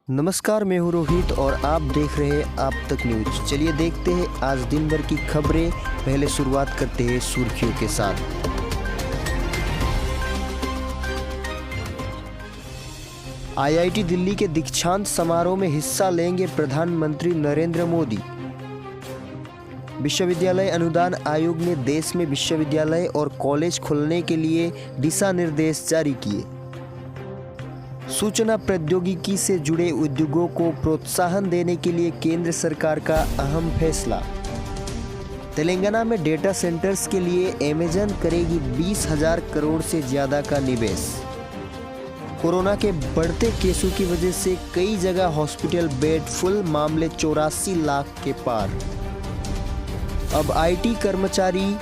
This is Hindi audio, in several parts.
नमस्कार, मैं हूँ रोहित और आप देख रहे हैं आप तक न्यूज। चलिए देखते हैं आज दिन भर की खबरें। पहले शुरुआत करते हैं सुर्खियों के साथ। आईआईटी दिल्ली के दीक्षांत समारोह में हिस्सा लेंगे प्रधानमंत्री नरेंद्र मोदी। विश्वविद्यालय अनुदान आयोग ने देश में विश्वविद्यालय और कॉलेज खोलने के लिए दिशा निर्देश जारी किए। सूचना प्रौद्योगिकी से जुड़े उद्योगों को प्रोत्साहन देने के लिए केंद्र सरकार का अहम फैसला। तेलंगाना में डेटा सेंटर्स के लिए अमेज़न करेगी 20,000 करोड़ से ज़्यादा का निवेश। कोरोना के बढ़ते केसों की वजह से कई जगह हॉस्पिटल बेड फुल, मामले 84 लाख के पार। अब आईटी कर्मचारी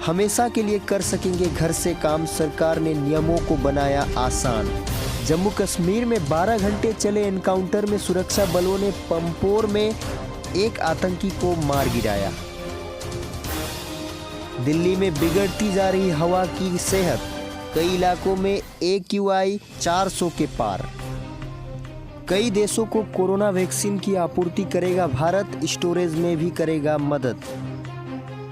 हमेशा के लिए कर सकेंगे घर से काम, सरकार ने नियमों को बनाया आसान। जम्मू कश्मीर में 12 घंटे चले एनकाउंटर में सुरक्षा बलों ने पंपोर में एक आतंकी को मार गिराया। दिल्ली में बिगड़ती जा रही हवा की सेहत, कई इलाकों में AQI 400 के पार। कई देशों को कोरोना वैक्सीन की आपूर्ति करेगा भारत, स्टोरेज में भी करेगा मदद।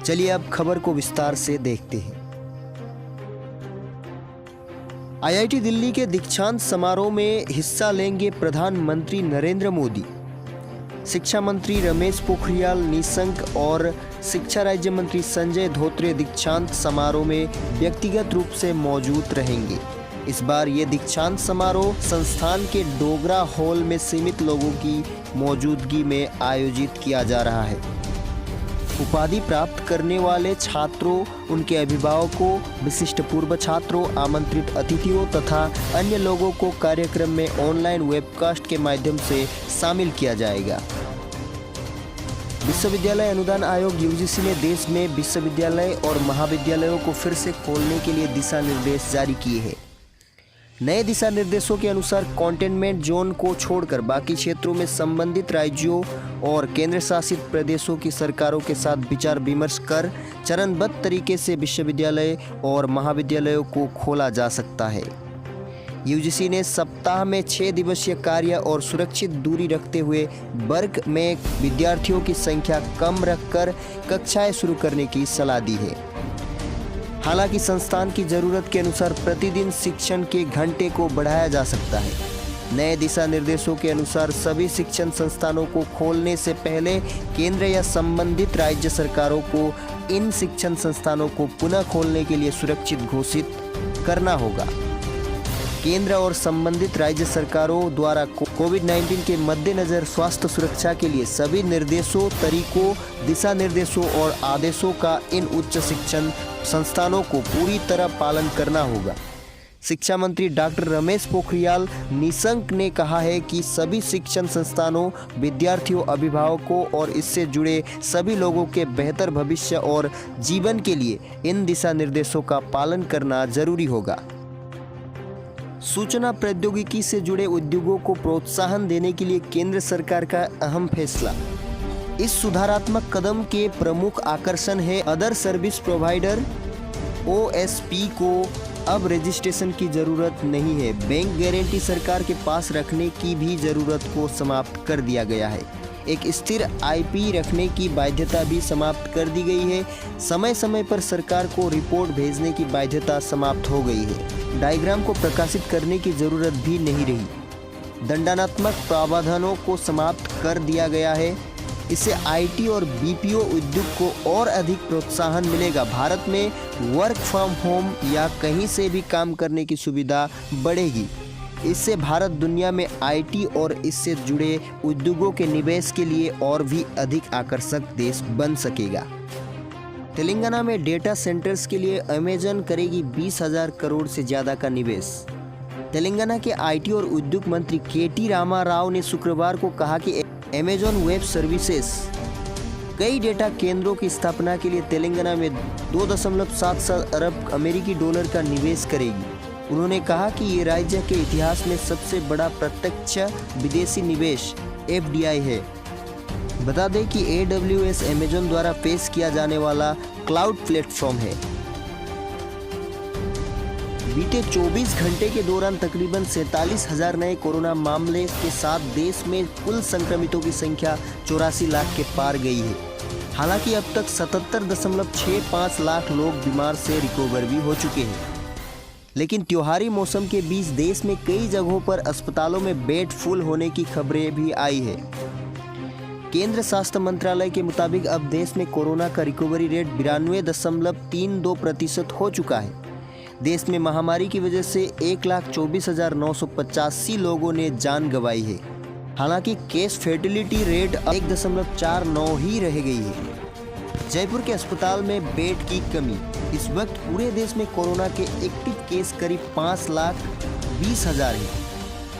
चलिए अब खबर को विस्तार से देखते हैं। आईआईटी दिल्ली के दीक्षांत समारोह में हिस्सा लेंगे प्रधानमंत्री नरेंद्र मोदी। शिक्षा मंत्री रमेश पोखरियाल निशंक और शिक्षा राज्य मंत्री संजय धोत्रे दीक्षांत समारोह में व्यक्तिगत रूप से मौजूद रहेंगे। इस बार ये दीक्षांत समारोह संस्थान के डोगरा हॉल में सीमित लोगों की मौजूदगी में आयोजित किया जा रहा है। उपाधि प्राप्त करने वाले छात्रों, उनके अभिभावकों, विशिष्ट पूर्व छात्रों, आमंत्रित अतिथियों तथा अन्य लोगों को कार्यक्रम में ऑनलाइन वेबकास्ट के माध्यम से शामिल किया जाएगा। विश्वविद्यालय अनुदान आयोग UGC ने देश में विश्वविद्यालय और महाविद्यालयों को फिर से खोलने के लिए दिशा निर्देश जारी किए हैं। नए दिशा निर्देशों के अनुसार कंटेनमेंट जोन को छोड़कर बाकी क्षेत्रों में संबंधित राज्यों और केंद्र शासित प्रदेशों की सरकारों के साथ विचार विमर्श कर चरणबद्ध तरीके से विश्वविद्यालय और महाविद्यालयों को खोला जा सकता है। UGC ने सप्ताह में 6 दिवसीय कार्य और सुरक्षित दूरी रखते हुए वर्ग में विद्यार्थियों की संख्या कम रखकर कक्षाएं शुरू करने की सलाह दी है। हालांकि संस्थान की जरूरत के अनुसार प्रतिदिन शिक्षण के घंटे को बढ़ाया जा सकता है। नए दिशा निर्देशों के अनुसार सभी शिक्षण संस्थानों को खोलने से पहले केंद्र या संबंधित राज्य सरकारों को इन शिक्षण संस्थानों को पुनः खोलने के लिए सुरक्षित घोषित करना होगा। केंद्र और संबंधित राज्य सरकारों द्वारा कोविड-19 के मद्देनजर स्वास्थ्य सुरक्षा के लिए सभी निर्देशों, तरीकों, दिशा निर्देशों और आदेशों का इन उच्च शिक्षण संस्थानों को पूरी तरह पालन करना होगा। शिक्षा मंत्री डॉक्टर रमेश पोखरियाल निशंक ने कहा है कि सभी शिक्षण संस्थानों, विद्यार्थियों, अभिभावकों और इससे जुड़े सभी लोगों के बेहतर भविष्य और जीवन के लिए इन दिशा निर्देशों का पालन करना जरूरी होगा। सूचना प्रौद्योगिकी से जुड़े उद्योगों को प्रोत्साहन देने के लिए केंद्र सरकार का अहम फैसला। इस सुधारात्मक कदम के प्रमुख आकर्षण है अदर सर्विस प्रोवाइडर OSP को अब रजिस्ट्रेशन की जरूरत नहीं है। बैंक गारंटी सरकार के पास रखने की भी जरूरत को समाप्त कर दिया गया है। एक स्थिर IP रखने की बाध्यता भी समाप्त कर दी गई है। समय समय पर सरकार को रिपोर्ट भेजने की बाध्यता समाप्त हो गई है। डायग्राम को प्रकाशित करने की जरूरत भी नहीं रही। दंडात्मक प्रावधानों को समाप्त कर दिया गया है। इससे IT और BPO उद्योग को और अधिक प्रोत्साहन मिलेगा। भारत में वर्क फ्रॉम होम या कहीं से भी काम करने की सुविधा बढ़ेगी। इससे भारत दुनिया में IT और इससे जुड़े उद्योगों के निवेश के लिए और भी अधिक आकर्षक देश बन सकेगा। तेलंगाना में डेटा सेंटर्स के लिए अमेज़न करेगी 20,000 करोड़ से ज़्यादा का निवेश। तेलंगाना के IT और उद्योग मंत्री KT रामाराव ने शुक्रवार को कहा कि अमेज़न वेब सर्विसेज कई डेटा केंद्रों की स्थापना के लिए तेलंगाना में 2.77 अरब अमेरिकी डॉलर का निवेश करेगी। उन्होंने कहा कि ये राज्य के इतिहास में सबसे बड़ा प्रत्यक्ष विदेशी निवेश FDI है। बता दें कि AWS अमेज़न द्वारा पेश किया जाने वाला क्लाउड प्लेटफॉर्म है। बीते 24 घंटे के दौरान तकरीबन 47,000 नए कोरोना मामले के साथ देश में कुल संक्रमितों की संख्या 84 लाख के पार गई है। हालांकि अब तक 77.65 लाख लोग बीमार से रिकवर भी हो चुके हैं। लेकिन त्योहारी मौसम के बीच देश में कई जगहों पर अस्पतालों में बेड फुल होने की खबरें भी आई है। केंद्र स्वास्थ्य मंत्रालय के मुताबिक अब देश में कोरोना का रिकवरी रेट 92.32% हो चुका है। देश में महामारी की वजह से 1,24,985 लोगों ने जान गंवाई है। हालांकि केस फर्टिलिटी रेट 1.49 ही रह गई है। जयपुर के अस्पताल में बेड की कमी। इस वक्त पूरे देश में कोरोना के एक्टिव केस करीब 5,20,000 है।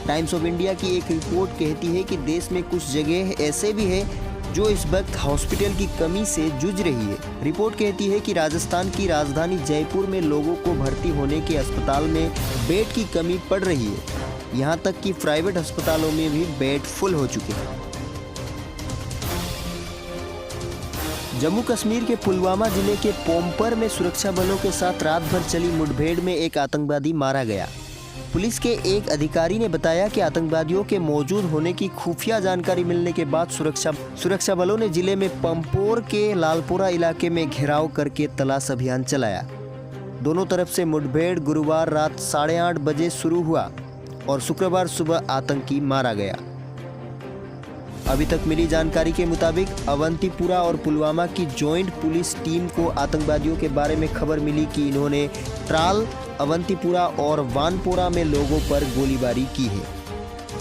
टाइम्स ऑफ इंडिया की एक रिपोर्ट कहती है कि देश में कुछ जगह ऐसे भी है जो इस वक्त हॉस्पिटल की कमी से जूझ रही है। रिपोर्ट कहती है कि राजस्थान की राजधानी जयपुर में लोगों को भर्ती होने के अस्पताल में बेड की कमी पड़ रही है। यहाँ तक कि प्राइवेट अस्पतालों में भी बेड फुल हो चुके हैं। जम्मू कश्मीर के पुलवामा जिले के पोमपर में सुरक्षा बलों के साथ रात भर चली मुठभेड़ में एक आतंकवादी मारा गया। पुलिस के एक अधिकारी ने बताया कि आतंकवादियों के मौजूद होने की खुफिया जानकारी मिलने के बाद सुरक्षा बलों ने जिले में पंपोर के लालपुरा इलाके में घेराव करके तलाश अभियान चलाया। दोनों तरफ से मुठभेड़ गुरुवार रात 8:30 बजे शुरू हुआ और शुक्रवार सुबह आतंकी मारा गया। अभी तक मिली जानकारी के मुताबिक अवंतीपुरा और पुलवामा की जॉइंट पुलिस टीम को आतंकवादियों के बारे में खबर मिली कि इन्होंने ट्राल, अवंतीपुरा और वानपोरा में लोगों पर गोलीबारी की है।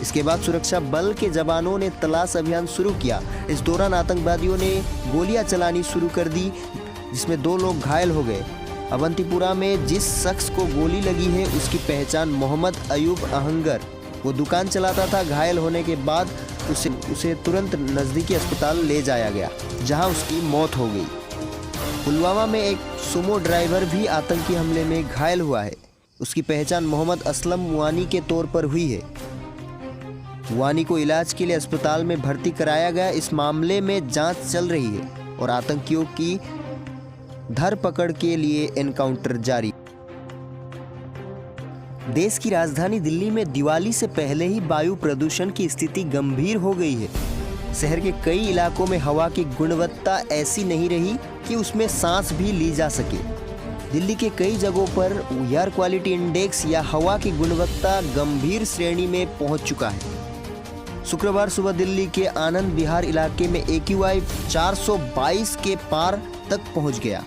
इसके बाद सुरक्षा बल के जवानों ने तलाश अभियान शुरू किया। इस दौरान आतंकवादियों ने गोलियां चलानी शुरू कर दी, जिसमें 2 लोग घायल हो गए। अवंतीपुरा में जिस शख्स को गोली लगी है उसकी पहचान मोहम्मद अयूब अहंगर, वो दुकान चलाता था। घायल होने के बाद उसे तुरंत नज़दीकी अस्पताल ले जाया गया, जहां उसकी मौत हो गई। पुलवामा में एक सुमो ड्राइवर भी आतंकी हमले में घायल हुआ है। उसकी पहचान मोहम्मद असलम वानी के तौर पर हुई है। वानी को इलाज के लिए अस्पताल में भर्ती कराया गया। इस मामले में जांच चल रही है और आतंकियों की धरपकड़ के लिए एनकाउंटर जारी। देश की राजधानी दिल्ली में दिवाली से पहले ही वायु प्रदूषण की स्थिति गंभीर हो गई है। शहर के कई इलाकों में हवा की गुणवत्ता ऐसी नहीं रही कि उसमें सांस भी ली जा सके। दिल्ली के कई जगहों पर एयर क्वालिटी इंडेक्स या हवा की गुणवत्ता गंभीर श्रेणी में पहुंच चुका है। शुक्रवार सुबह दिल्ली के आनंद विहार इलाके में AQI 422 के पार तक पहुंच गया।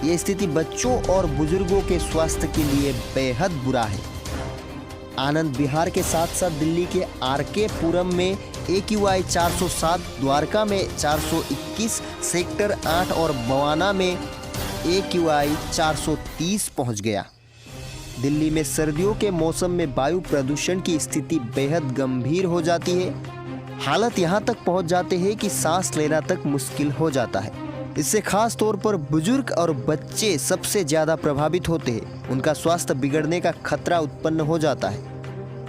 ये स्थिति बच्चों और बुजुर्गों के स्वास्थ्य के लिए बेहद बुरा है। आनंद विहार के साथ साथ दिल्ली के RK पुरम में AQI 407, द्वारका में 421, सेक्टर 8 और बवाना में AQI 430 पहुंच गया। दिल्ली में सर्दियों के मौसम में वायु प्रदूषण की स्थिति बेहद गंभीर हो जाती है। हालत यहाँ तक पहुँच जाते हैं कि सांस लेना तक मुश्किल हो जाता है। इससे खास तौर पर बुजुर्ग और बच्चे सबसे ज़्यादा प्रभावित होते हैं। उनका स्वास्थ्य बिगड़ने का खतरा उत्पन्न हो जाता है।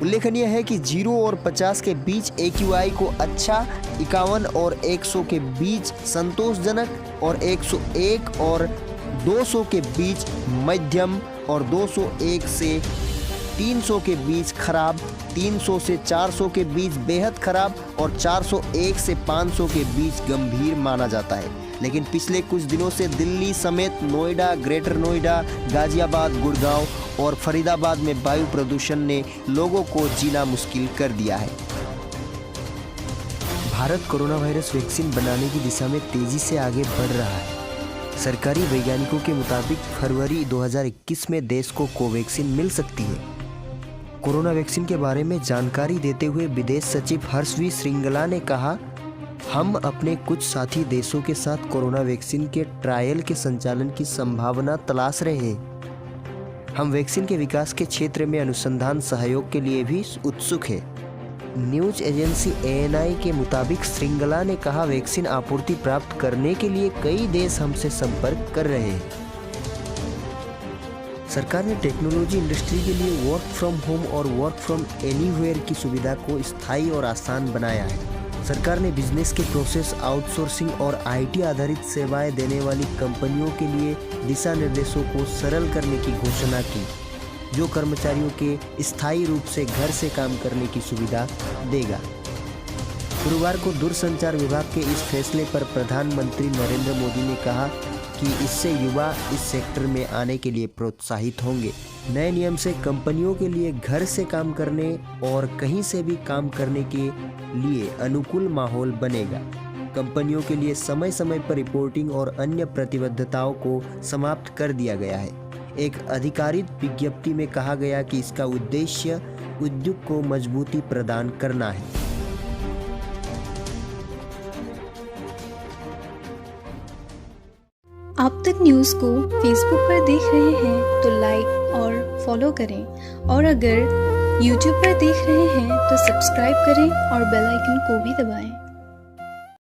उल्लेखनीय है कि 0 और 50 के बीच AQI को अच्छा, 51 और 100 के बीच संतोषजनक और 101 और 200 के बीच मध्यम और 201 से 300 के बीच खराब, 300 से 400 के बीच बेहद खराब और 401 से 500 के बीच गंभीर माना जाता है। लेकिन पिछले कुछ दिनों से दिल्ली समेत नोएडा, ग्रेटर नोएडा, गाजियाबाद, गुड़गांव और फरीदाबाद में वायु प्रदूषण ने लोगों को जीना मुश्किल कर दिया है। भारत कोरोना वायरस वैक्सीन बनाने की दिशा में तेजी से आगे बढ़ रहा है। सरकारी वैज्ञानिकों के मुताबिक फरवरी 2021 में देश को कोवैक्सीन मिल सकती है। कोरोना वैक्सीन के बारे में जानकारी देते हुए विदेश सचिव हर्ष वी श्रृंगला ने कहा, हम अपने कुछ साथी देशों के साथ कोरोना वैक्सीन के ट्रायल के संचालन की संभावना तलाश रहे हैं। हम वैक्सीन के विकास के क्षेत्र में अनुसंधान सहयोग के लिए भी उत्सुक हैं। न्यूज एजेंसी ANI के मुताबिक श्रृंगला ने कहा, वैक्सीन आपूर्ति प्राप्त करने के लिए कई देश हमसे संपर्क कर रहे हैं। सरकार ने टेक्नोलॉजी इंडस्ट्री के लिए वर्क फ्रॉम होम और वर्क फ्रॉम एनीवेयर की सुविधा को स्थायी और आसान बनाया है। सरकार ने बिजनेस के प्रोसेस आउटसोर्सिंग और आईटी आधारित सेवाएं देने वाली कंपनियों के लिए दिशा निर्देशों को सरल करने की घोषणा की, जो कर्मचारियों के स्थायी रूप से घर से काम करने की सुविधा देगा। गुरुवार को दूरसंचार विभाग के इस फैसले पर प्रधानमंत्री नरेंद्र मोदी ने कहा कि इससे युवा इस सेक्टर में आने के लिए प्रोत्साहित होंगे। नए नियम से कंपनियों के लिए घर से काम करने और कहीं से भी काम करने के लिए अनुकूल माहौल बनेगा। कंपनियों के लिए समय समय पर रिपोर्टिंग और अन्य प्रतिबद्धताओं को समाप्त कर दिया गया है। एक आधिकारिक विज्ञप्ति में कहा गया कि इसका उद्देश्य उद्योग को मजबूती प्रदान करना है। आप तक न्यूज़ को फेसबुक पर देख रहे हैं तो लाइक और फॉलो करें, और अगर यूट्यूब पर देख रहे हैं तो सब्सक्राइब करें और बेल आइकन को भी दबाएं।